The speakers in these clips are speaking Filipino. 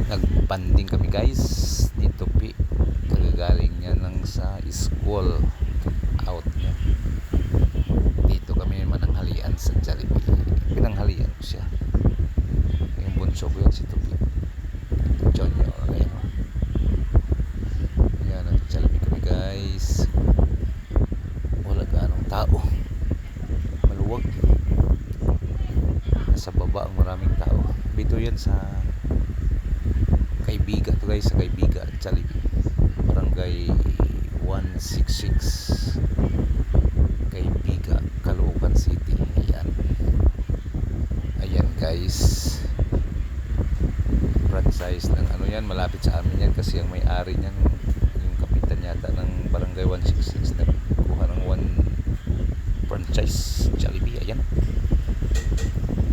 Nagpanding kami guys dito pi. Kagagaling niya nang sa school. Out niya. Dito kami mananghalian sa Jollibee. Pinanghalian ko siya. Yung bunso ko yan si Tupi. Junior. Ayan o. Ayan, at Jollibee kami guys. Wala ganong tao. Maluwag. Nasa baba ang maraming tao. Dito yan sa Kaibiga to guys, sa Kaibiga Jollibee, Barangay 166 Kaibiga, Caloocan City. Ayan guys, franchise ng ano yan, malapit sa amin yan kasi ang may-ari niyan yung kapitan yata ng Barangay 166 na kuha ng one franchise Jollibee. Ayan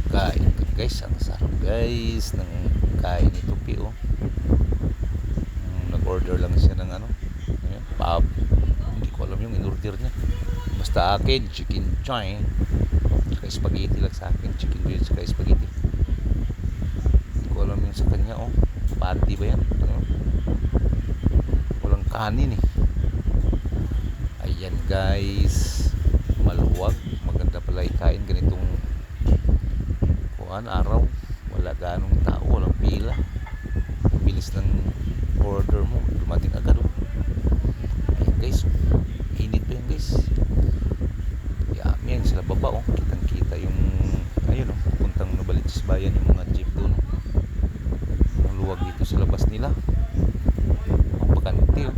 kain guys, ang sarap guys ng kain ni Tupi oh. Nag-order lang siya ng ano, pub. Hindi ko alam yung in-order niya. Basta akin, chicken choy. Saka spaghetti lang sa akin. Chicken joy, saka spaghetti. Hindi ko alam yung sa kanya, oh. Patty ba yan? Ano? Walang kanin eh. Ayan guys. Maluwag. Maganda pala ikain. Ganitong araw. Wala ganong tao. Walang pila. Bilis ng order mo, dumating agad oh. Ayan guys, init pa yan guys. Yummy yan sila baba oh. Kitang kita yung ayun oh, pupuntang Novaliches Bayan yung mga jeep doon oh. Ang luwag dito sa labas nila. Ang bakante oh.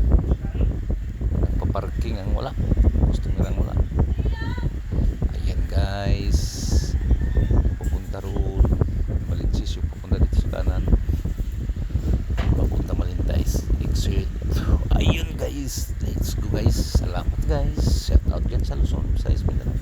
Nagpaparking ang wala. Gusto nilang wala. Ayan guys, pupunta roon Novaliches, yung pupunta dito sa kanan exit. Ayun guys, let's go guys. Salamat guys. Shout out dyan sa Luzon, sa Mindanao.